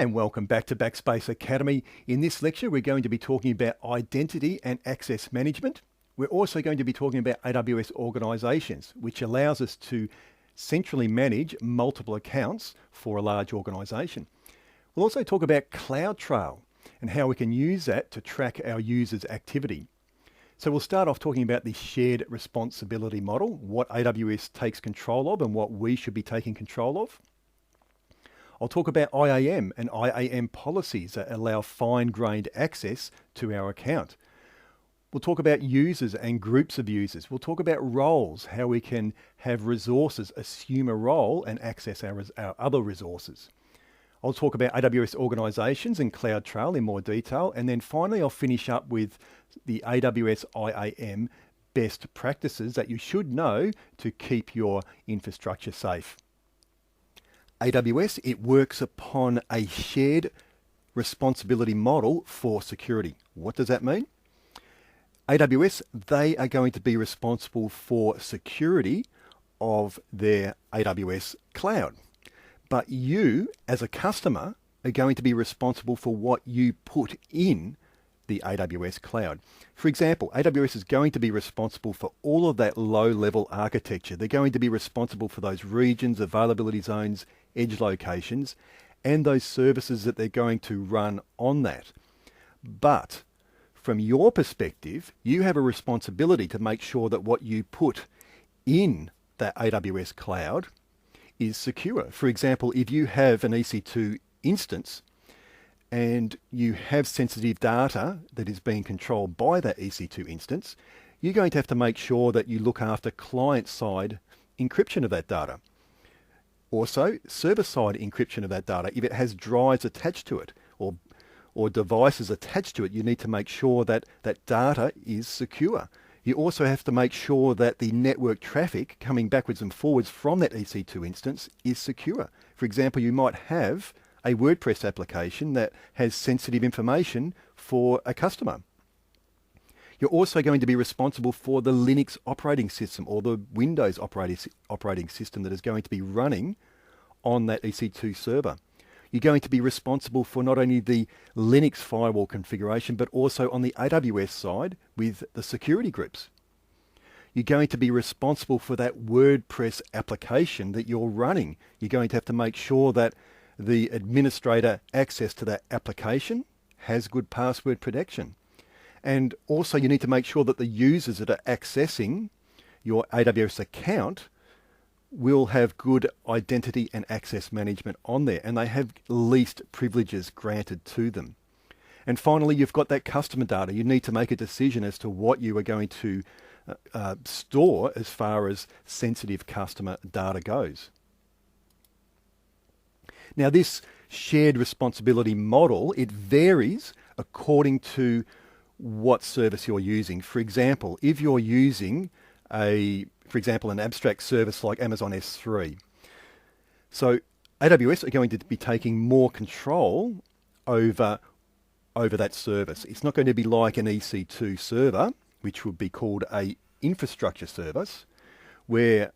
And welcome back to Backspace Academy. In this lecture, we're going to be talking about identity and access management. We're also going to be talking about AWS organizations, which allows us to centrally manage multiple accounts for a large organization. We'll also talk about CloudTrail and how we can use that to track our users' activity. So we'll start off talking about the shared responsibility model, what AWS takes control of and what we should be taking control of. I'll talk about IAM and IAM policies that allow fine-grained access to our account. We'll talk about users and groups of users. We'll talk about roles, how we can have resources assume a role and access our other resources. I'll talk about AWS organizations and CloudTrail in more detail. And then finally, I'll finish up with the AWS IAM best practices that you should know to keep your infrastructure safe. AWS, it works upon a shared responsibility model for security. What does that mean? AWS, they are going to be responsible for security of their AWS cloud. But you, as a customer, are going to be responsible for what you put in the AWS cloud. For example, AWS is going to be responsible for all of that low-level architecture. They're going to be responsible for those regions, availability zones, edge locations, and those services that they're going to run on that. But from your perspective, you have a responsibility to make sure that what you put in that AWS cloud is secure. For example, if you have an EC2 instance and you have sensitive data that is being controlled by that EC2 instance, you're going to have to make sure that you look after client-side encryption of that data. Also, server-side encryption of that data. If it has drives attached to it or devices attached to it, you need to make sure that that data is secure. You also have to make sure that the network traffic coming backwards and forwards from that EC2 instance is secure. For example, you might have a WordPress application that has sensitive information for a customer. You're also going to be responsible for the Linux operating system or the Windows operating system that is going to be running on that EC2 server. You're going to be responsible for not only the Linux firewall configuration, but also on the AWS side with the security groups. You're going to be responsible for that WordPress application that you're running. You're going to have to make sure that the administrator access to that application has good password protection. And also you need to make sure that the users that are accessing your AWS account will have good identity and access management on there, and they have least privileges granted to them. And finally, you've got that customer data. You need to make a decision as to what you are going to store as far as sensitive customer data goes. Now, this shared responsibility model, it varies according to what service you're using. For example, if you're using an abstract service like Amazon S3. So AWS are going to be taking more control over that service. It's not going to be like an EC2 server, which would be called a infrastructure service, where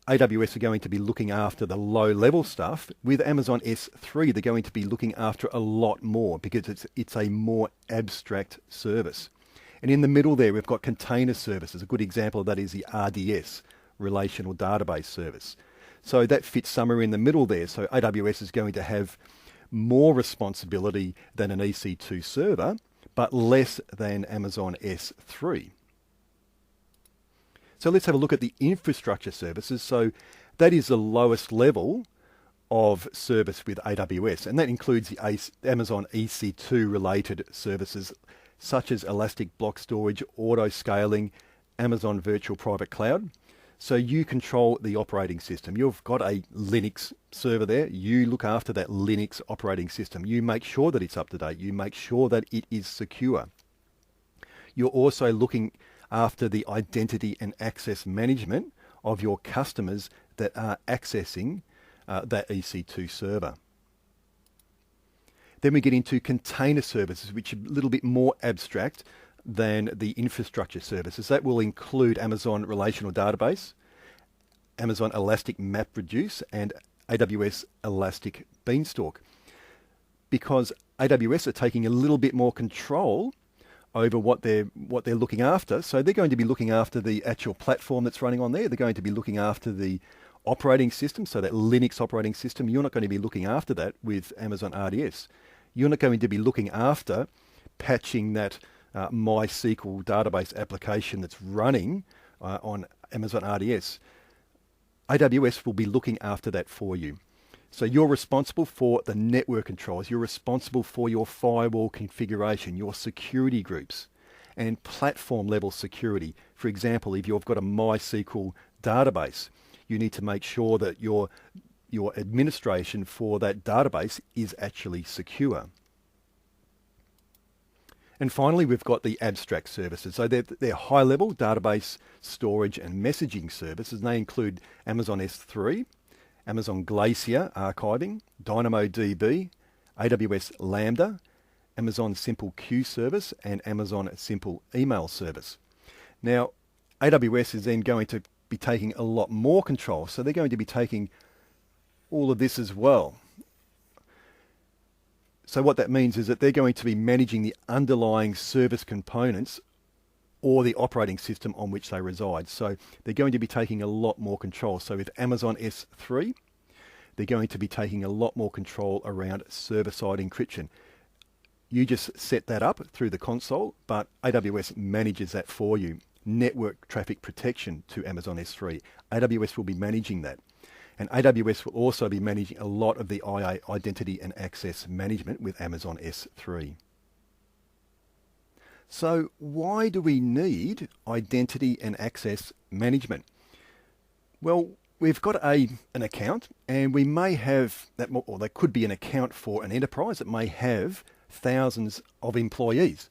AWS are going to be looking after the low-level stuff. With Amazon S3, they're going to be looking after a lot more because it's a more abstract service. And in the middle there, we've got container services. A good example of that is the RDS, Relational Database Service. So that fits somewhere in the middle there. So AWS is going to have more responsibility than an EC2 server, but less than Amazon S3. So let's have a look at the infrastructure services. So that is the lowest level of service with AWS, and that includes the Amazon EC2 related services such as Elastic Block Storage, auto scaling, Amazon Virtual Private Cloud. So you control the operating system. You've got a Linux server there. You look after that Linux operating system. You make sure that it's up to date. You make sure that it is secure. You're also looking after the identity and access management of your customers that are accessing that EC2 server. Then we get into container services, which are a little bit more abstract than the infrastructure services. That will include Amazon Relational Database, Amazon Elastic MapReduce, and AWS Elastic Beanstalk. because AWS are taking a little bit more control over what they're looking after. So they're going to be looking after the actual platform that's running on there. They're going to be looking after the operating system, so that Linux operating system. You're not going to be looking after that with Amazon RDS. You're not going to be looking after patching that MySQL database application that's running on Amazon RDS. AWS will be looking after that for you. So you're responsible for the network controls. You're responsible for your firewall configuration, your security groups, and platform level security. For example, if you've got a MySQL database, you need to make sure that your administration for that database is actually secure. And finally, we've got the abstract services. So they're high-level database storage and messaging services, and they include Amazon S3, Amazon Glacier archiving, DynamoDB, AWS Lambda, Amazon Simple Queue Service, and Amazon Simple Email Service. Now, AWS is then going to be taking a lot more control, so they're going to be taking all of this as well. So what that means is that they're going to be managing the underlying service components or the operating system on which they reside. So they're going to be taking a lot more control. So with Amazon S3, they're going to be taking a lot more control around server-side encryption. You just set that up through the console, but AWS manages that for you. Network traffic protection to Amazon S3. AWS will be managing that. And AWS will also be managing a lot of the IA identity and access management with Amazon S3. So why do we need identity and access management? Well, we've got an account, and we may have that, or there could be an account for an enterprise that may have thousands of employees.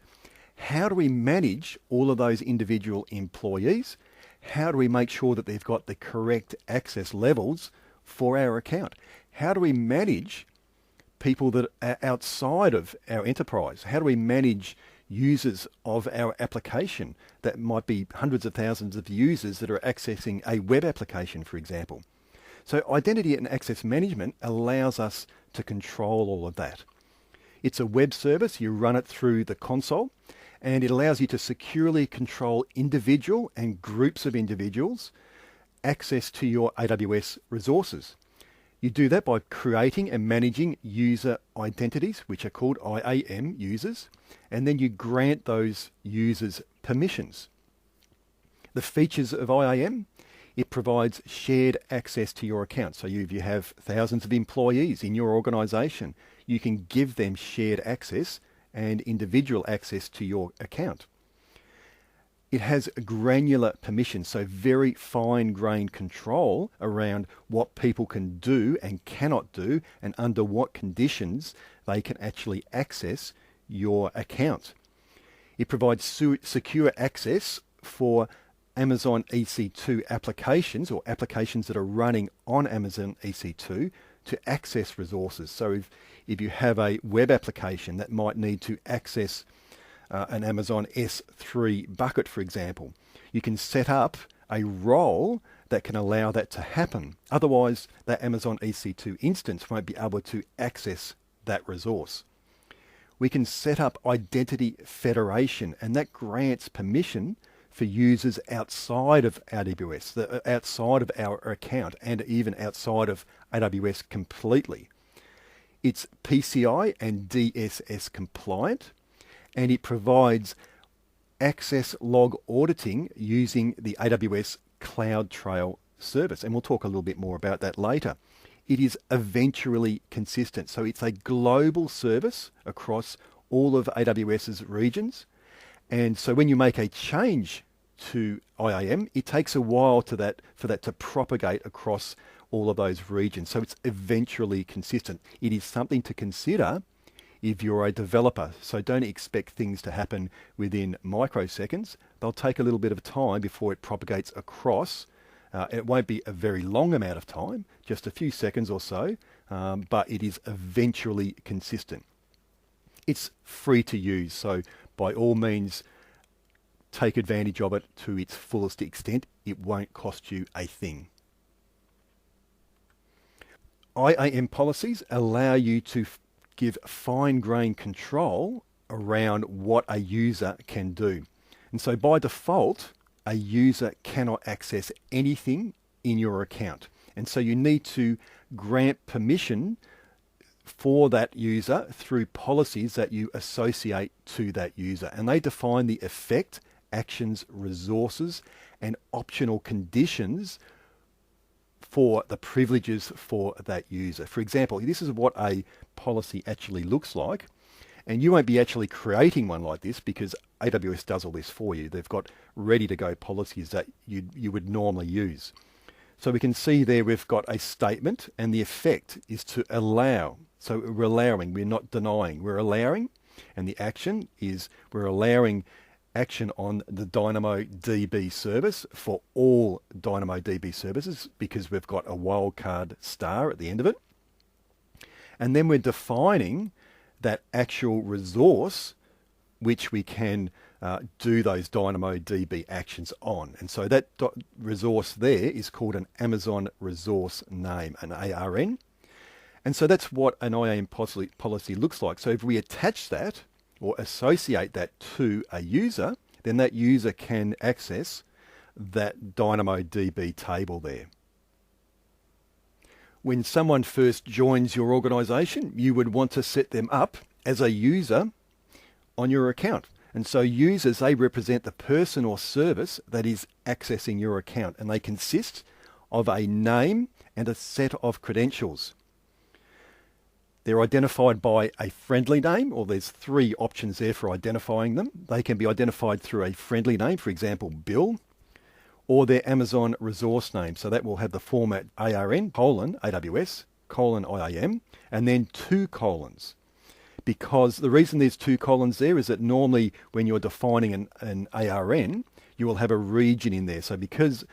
How do we manage all of those individual employees? How do we make sure that they've got the correct access levels for our account? How do we manage people that are outside of our enterprise? How do we manage users of our application that might be hundreds of thousands of users that are accessing a web application, for example? So identity and access management allows us to control all of that. It's a web service. You run it through the console, and it allows you to securely control individual and groups of individuals' access to your AWS resources. You do that by creating and managing user identities, which are called IAM users, and then you grant those users permissions. The features of IAM, it provides shared access to your account. So if you have thousands of employees in your organization, you can give them shared access and individual access to your account. It has granular permission, so very fine-grained control around what people can do and cannot do, and under what conditions they can actually access your account. It provides secure access for Amazon EC2 applications, or applications that are running on Amazon EC2, to access resources. So if you have a web application that might need to access an Amazon S3 bucket, for example, you can set up a role that can allow that to happen. Otherwise, that Amazon EC2 instance won't be able to access that resource. We can set up identity federation, and that grants permission for users outside of AWS, outside of our account, and even outside of AWS completely. It's PCI and DSS compliant, and it provides access log auditing using the AWS CloudTrail service. And we'll talk a little bit more about that later. It is eventually consistent. So it's a global service across all of AWS's regions. And so when you make a change to IAM, it takes a while for that to propagate across all of those regions. So it's eventually consistent. It is something to consider if you're a developer. So don't expect things to happen within microseconds. They'll take a little bit of time before it propagates across. It won't be a very long amount of time, just a few seconds or so, but it is eventually consistent. It's free to use, so by all means, take advantage of it to its fullest extent. It won't cost you a thing. IAM policies allow you to give fine-grained control around what a user can do. And so by default, a user cannot access anything in your account. And so you need to grant permission for that user through policies that you associate to that user. And they define the effect, actions, resources, and optional conditions for the privileges for that user. For example, this is what a policy actually looks like. And you won't be actually creating one like this because AWS does all this for you. They've got ready to go policies that you would normally use. So we can see there we've got a statement, and the effect is to allow. So we're allowing, we're not denying, we're allowing. And the action is we're allowing action on the DynamoDB service for all DynamoDB services because we've got a wildcard star at the end of it. And then we're defining that actual resource which we can do those DynamoDB actions on. And so that resource there is called an Amazon resource name, an ARN. And so that's what an IAM policy looks like. So if we attach that or associate that to a user, then that user can access that DynamoDB table there. When someone first joins your organization, you would want to set them up as a user on your account. And so users, they represent the person or service that is accessing your account, and they consist of a name and a set of credentials. They're identified by a friendly name, or there's three options there for identifying them. They can be identified through a friendly name, for example, Bill, or their Amazon resource name. So that will have the format ARN, AWS, IAM, and then 2 colons. Because the reason there's 2 colons there is that normally when you're defining an ARN, you will have a region in there. So because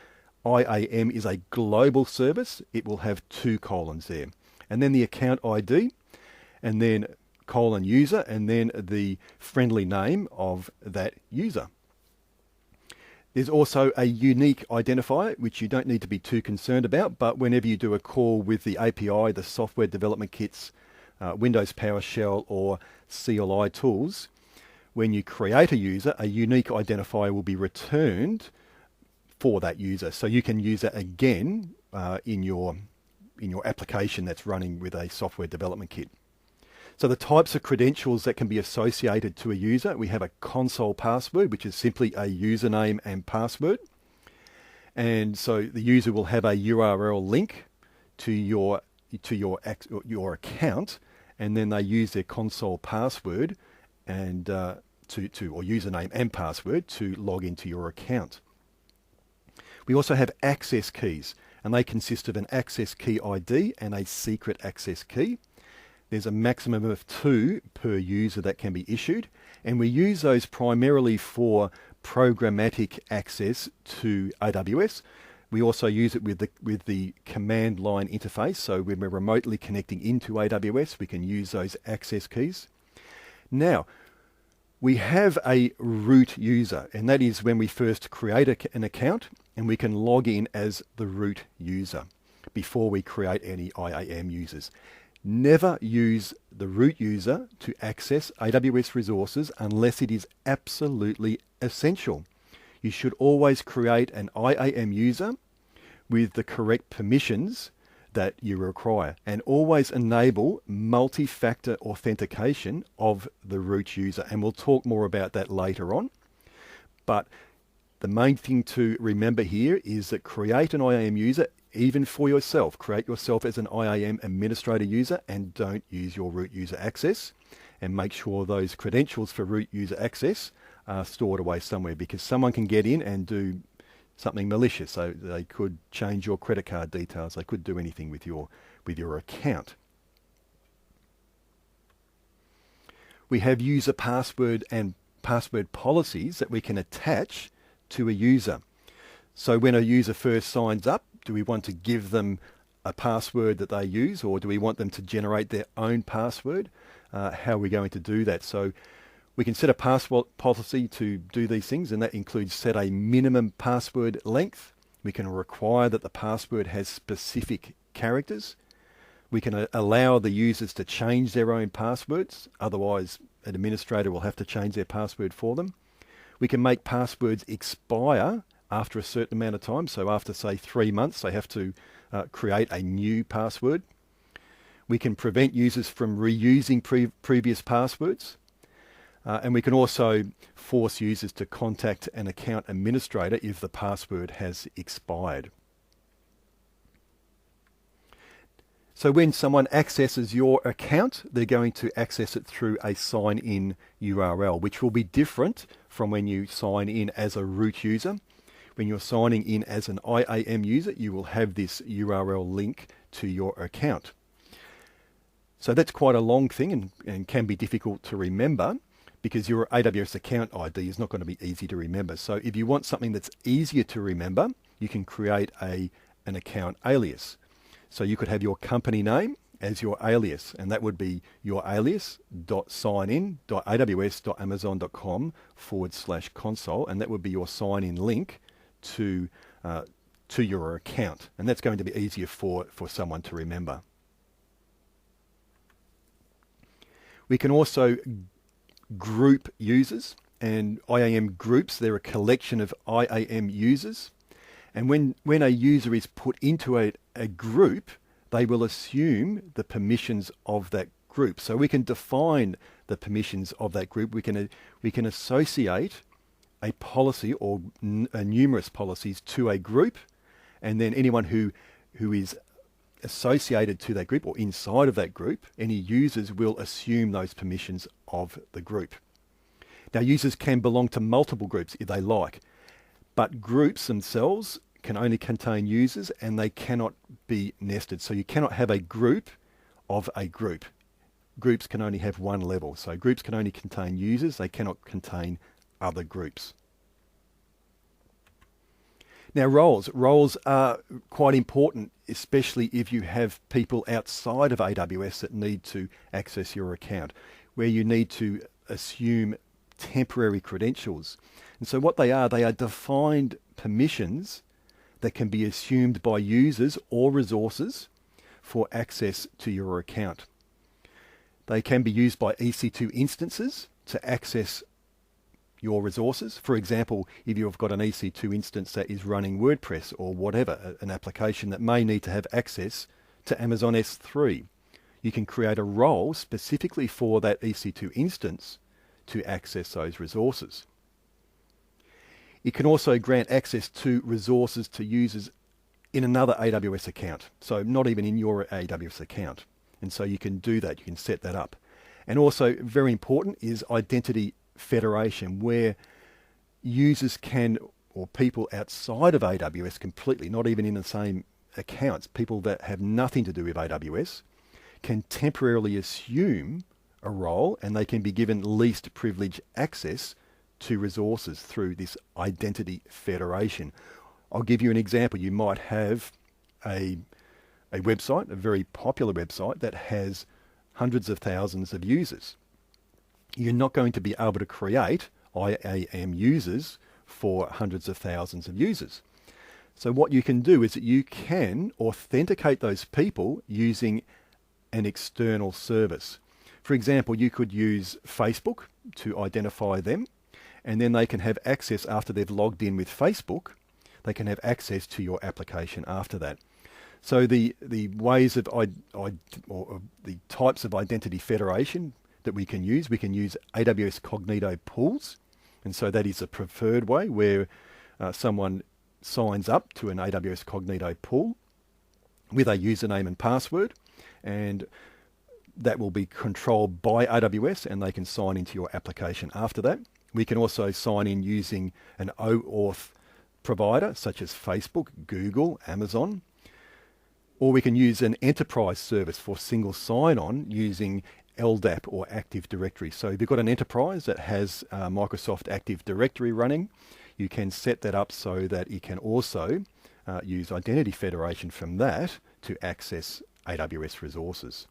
IAM is a global service, it will have 2 colons there. And then the account ID, and then :user, and then the friendly name of that user. There's also a unique identifier, which you don't need to be too concerned about, but whenever you do a call with the API, the software development kits, Windows PowerShell or CLI tools, when you create a user, a unique identifier will be returned for that user. So you can use it again in your application that's running with a software development kit. So the types of credentials that can be associated to a user, we have a console password, which is simply a username and password. And so the user will have a URL link to your account, and then they use their console password and or username and password to log into your account. We also have access keys, and they consist of an access key ID and a secret access key. There's a maximum of 2 per user that can be issued, and we use those primarily for programmatic access to AWS. We also use it with the command line interface. So when we're remotely connecting into AWS, we can use those access keys. Now, we have a root user, and that is when we first create an account, and we can log in as the root user before we create any IAM users. Never use the root user to access AWS resources unless it is absolutely essential. You should always create an IAM user with the correct permissions that you require, and always enable multi-factor authentication of the root user. And we'll talk more about that later on. But the main thing to remember here is that create an IAM user even for yourself. Create yourself as an IAM administrator user and don't use your root user access. And make sure those credentials for root user access are stored away somewhere, because someone can get in and do something malicious. So they could change your credit card details. They could do anything with your account. We have user password and password policies that we can attach to a user. So when a user first signs up, do we want to give them a password that they use, or do we want them to generate their own password? How are we going to do that? So we can set a password policy to do these things, and that includes set a minimum password length. We can require that the password has specific characters. We can allow the users to change their own passwords. Otherwise, an administrator will have to change their password for them. We can make passwords expire after a certain amount of time. So after, say, 3 months, they have to create a new password. We can prevent users from reusing previous passwords. And we can also force users to contact an account administrator if the password has expired. So when someone accesses your account, they're going to access it through a sign-in URL, which will be different from when you sign in as a root user. When you're signing in as an IAM user, you will have this URL link to your account. So that's quite a long thing and can be difficult to remember because your AWS account ID is not going to be easy to remember. So if you want something that's easier to remember, you can create an account alias. So you could have your company name as your alias, and that would be your alias.signin.aws.amazon.com/console, and that would be your sign-in link to your account. And that's going to be easier for someone to remember. We can also group users, and IAM groups, they're a collection of IAM users. And when a user is put into a group, they will assume the permissions of that group. So we can define the permissions of that group. We can associate a policy or numerous policies to a group, and then anyone who is associated to that group or inside of that group, any users will assume those permissions of the group. Now, users can belong to multiple groups if they like, but groups themselves can only contain users and they cannot be nested. So you cannot have a group of a group. Groups can only have one level. So groups can only contain users. They cannot contain other groups. Now, roles. Roles are quite important, especially if you have people outside of AWS that need to access your account, where you need to assume temporary credentials. And so what they are defined permissions that can be assumed by users or resources for access to your account. They can be used by EC2 instances to access your resources. For example, if you've got an EC2 instance that is running WordPress or whatever, an application that may need to have access to Amazon S3, you can create a role specifically for that EC2 instance to access those resources. It can also grant access to resources to users in another AWS account, so not even in your AWS account. And so you can do that, you can set that up. And also, very important is identity federation, where users can, or people outside of AWS completely, not even in the same accounts, people that have nothing to do with AWS, can temporarily assume a role and they can be given least privilege access to resources through this identity federation. I'll give you an example. You might have a website, a very popular website that has hundreds of thousands of users. You're not going to be able to create IAM users for hundreds of thousands of users. So what you can do is that you can authenticate those people using an external service. For example, you could use Facebook to identify them, and then they can have access after they've logged in with Facebook. They can have access to your application after that. So the ways of or the types of identity federation that we can use AWS Cognito pools, and so that is a preferred way where someone signs up to an AWS Cognito pool with a username and password, and that will be controlled by AWS, and they can sign into your application after that. We can also sign in using an OAuth provider such as Facebook, Google, Amazon, or we can use an enterprise service for single sign-on using LDAP or Active Directory. So if you've got an enterprise that has Microsoft Active Directory running, you can set that up so that it can also use identity federation from that to access AWS resources.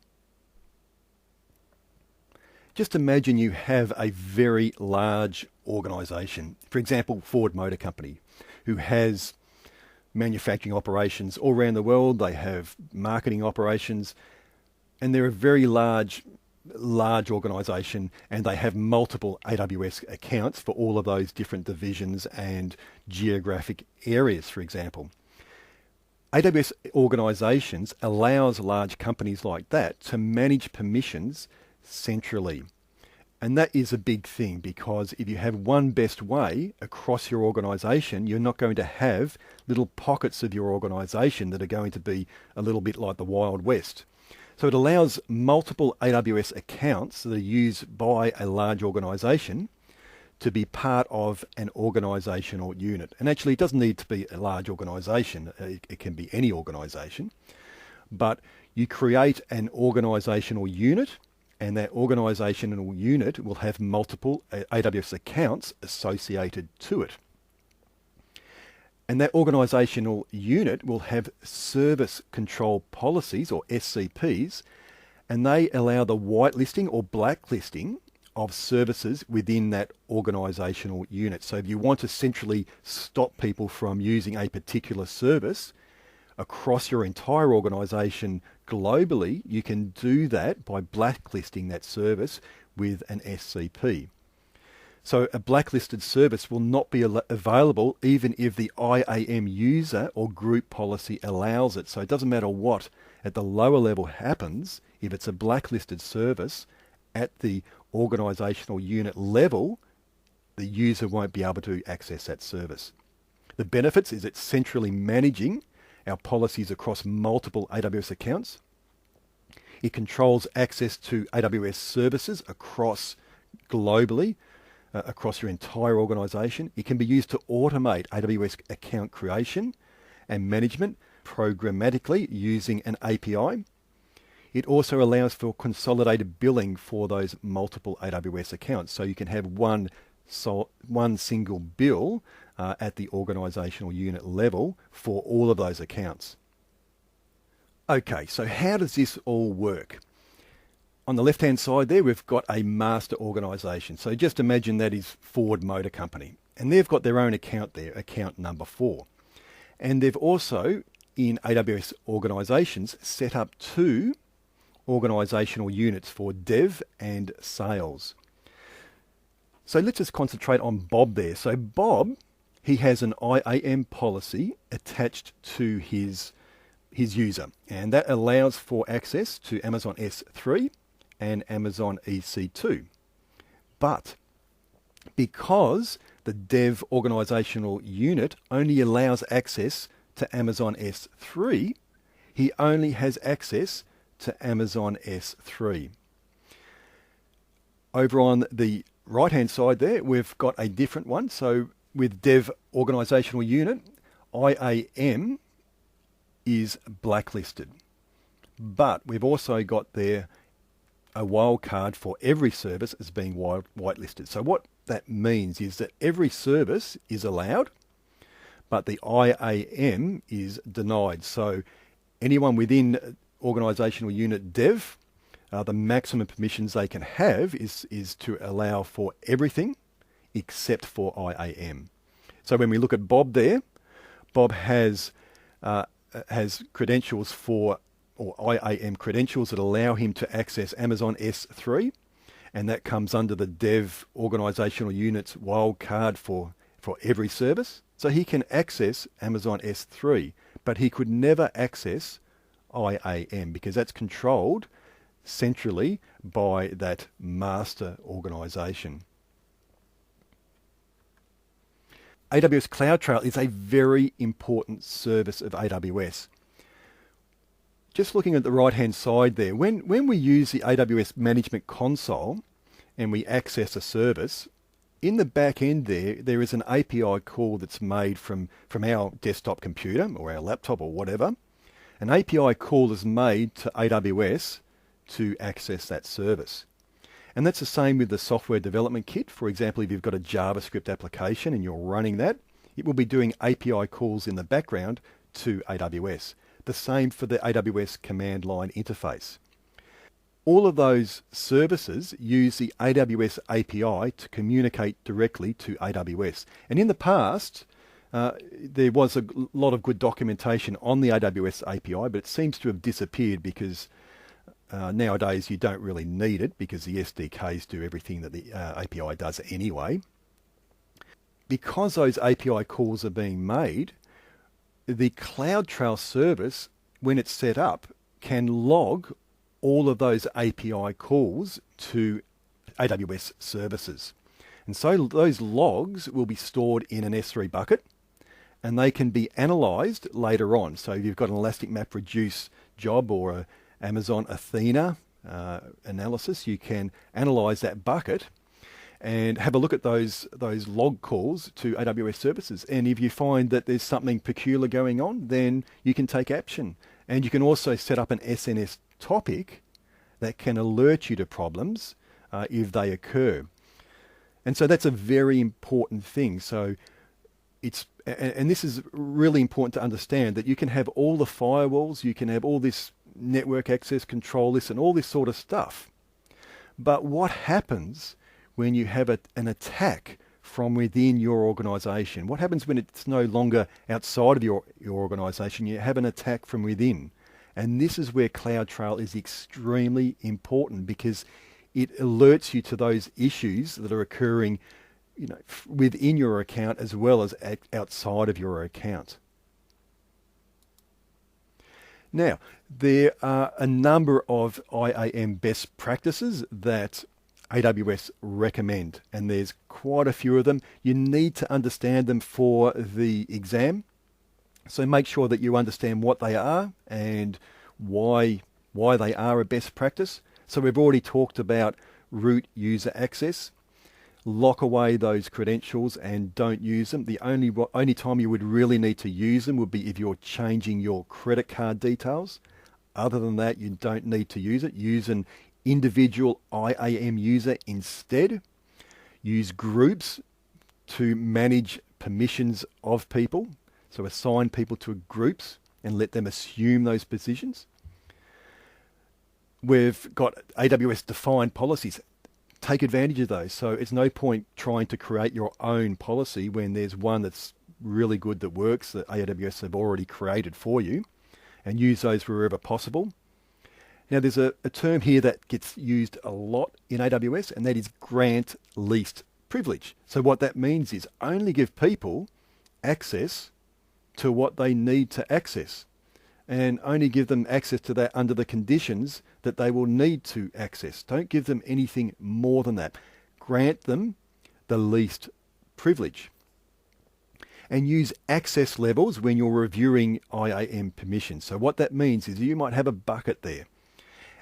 Just imagine you have a very large organization, for example, Ford Motor Company, who has manufacturing operations all around the world. They have marketing operations. and they're a very large organization, and they have multiple AWS accounts for all of those different divisions and geographic areas, for example. AWS organizations allows large companies like that to manage permissions centrally. And that is a big thing, because if you have one best way across your organization, you're not going to have little pockets of your organization that are going to be a little bit like the Wild West. So it allows multiple AWS accounts that are used by a large organization to be part of an organizational unit. And actually, it doesn't need to be a large organization. It can be any organization. But you create an organizational unit, and that organizational unit will have multiple AWS accounts associated to it. And that organizational unit will have service control policies, or SCPs, and they allow the whitelisting or blacklisting of services within that organizational unit. So if you want to centrally stop people from using a particular service across your entire organization globally, you can do that by blacklisting that service with an SCP. So a blacklisted service will not be available even if the IAM user or group policy allows it. So it doesn't matter what at the lower level happens. If it's a blacklisted service at the organizational unit level, the user won't be able to access that service. The benefits is it's centrally managing our policies across multiple AWS accounts. It controls access to AWS services globally, across your entire organization. It can be used to automate AWS account creation and management programmatically using an API. It also allows for consolidated billing for those multiple AWS accounts. So you can have one single bill at the organizational unit level for all of those accounts. Okay, so how does this all work? On the left-hand side there, we've got a master organization. So just imagine that is Ford Motor Company. And they've got their own account there, account number 4. And they've also, in AWS organizations, set up 2 organizational units for dev and sales. So let's just concentrate on Bob there. So Bob, he has an IAM policy attached to his user, and that allows for access to Amazon S3 and Amazon EC2. But because the dev organizational unit only allows access to Amazon S3, he only has access to Amazon S3. Over on the right-hand side there, we've got a different one. So with dev organizational unit, IAM is blacklisted. But we've also got there a wildcard for every service as being whitelisted. So what that means is that every service is allowed, but the IAM is denied. So anyone within organizational unit dev, the maximum permissions they can have is to allow for everything except for IAM. So when we look at Bob there, Bob has credentials or IAM credentials that allow him to access Amazon S3, and that comes under the dev organizational unit's wildcard for every service. So he can access Amazon S3, but he could never access IAM because that's controlled centrally by that master organization. AWS CloudTrail is a very important service of AWS. Just looking at the right-hand side there, when we use the AWS Management Console and we access a service, in the back end there is an API call that's made from our desktop computer or our laptop or whatever. An API call is made to AWS to access that service. And that's the same with the software development kit. For example, if you've got a JavaScript application and you're running that, it will be doing API calls in the background to AWS. The same for the AWS command line interface. All of those services use the AWS API to communicate directly to AWS. And in the past, there was a lot of good documentation on the AWS API, but it seems to have disappeared because Nowadays, you don't really need it because the SDKs do everything that the API does anyway. Because those API calls are being made, the CloudTrail service, when it's set up, can log all of those API calls to AWS services. And so those logs will be stored in an S3 bucket, and they can be analyzed later on. So if you've got an Elastic MapReduce job or a Amazon Athena analysis, you can analyze that bucket and have a look at those log calls to AWS services. And if you find that there's something peculiar going on, then you can take action. And you can also set up an SNS topic that can alert you to problems if they occur. And so that's a very important thing. So and this is really important to understand, that you can have all the firewalls, you can have all this network access control list and all this sort of stuff. But what happens when you have an attack from within your organization? What happens when it's no longer outside of your organization? You have an attack from within. And this is where CloudTrail is extremely important, because it alerts you to those issues that are occurring, within your account as well as outside of your account. Now, there are a number of IAM best practices that AWS recommend, and there's quite a few of them. You need to understand them for the exam. So make sure that you understand what they are and why they are a best practice. So we've already talked about root user access. Lock away those credentials and don't use them. The only time you would really need to use them would be if you're changing your credit card details. Other than that, you don't need to use it. Use an individual IAM user instead. Use groups to manage permissions of people. So assign people to groups and let them assume those positions. We've got AWS defined policies. Take advantage of those. So it's no point trying to create your own policy when there's one that's really good that works, that AWS have already created for you, and use those wherever possible. Now there's a term here that gets used a lot in AWS, and that is grant least privilege. So what that means is only give people access to what they need to access, and only give them access to that under the conditions that they will need to access. Don't give them anything more than that. Grant them the least privilege. And use access levels when you're reviewing IAM permissions. So what that means is you might have a bucket there,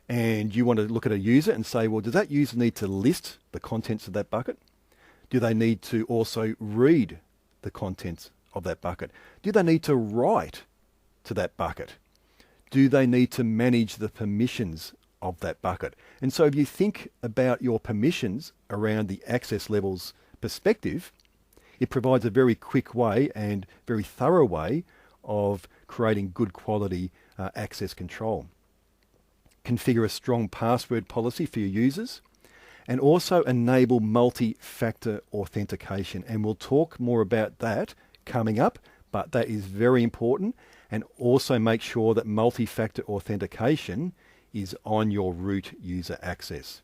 and you want to look at a user and say, well, does that user need to list the contents of that bucket? Do they need to also read the contents of that bucket? Do they need to write to that bucket? Do they need to manage the permissions of that bucket? And so if you think about your permissions around the access levels perspective, it provides a very quick way and very thorough way of creating good quality access control. Configure a strong password policy for your users, and also enable multi-factor authentication. And we'll talk more about that coming up, but that is very important. And also make sure that multi-factor authentication is on your root user access.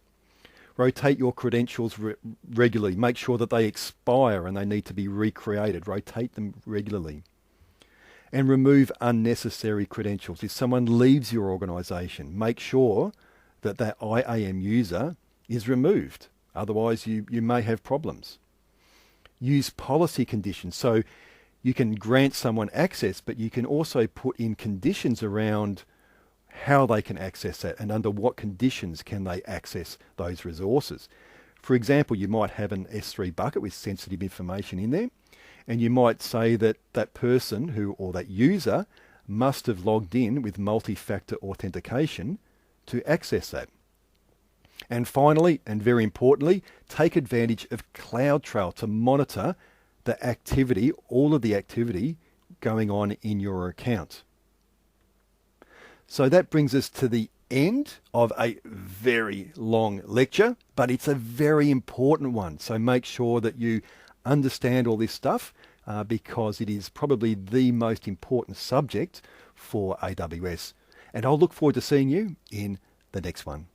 Rotate your credentials regularly. Make sure that they expire and they need to be recreated. Rotate them regularly. And remove unnecessary credentials. If someone leaves your organization, make sure that that IAM user is removed. Otherwise, you may have problems. Use policy conditions. So you can grant someone access, but you can also put in conditions around how they can access that and under what conditions can they access those resources. For example, you might have an S3 bucket with sensitive information in there, and you might say that that person or that user must have logged in with multi-factor authentication to access that. And finally, and very importantly, take advantage of CloudTrail to monitor the activity, all of the activity going on in your account. So that brings us to the end of a very long lecture, but it's a very important one. So make sure that you understand all this stuff because it is probably the most important subject for AWS. And I'll look forward to seeing you in the next one.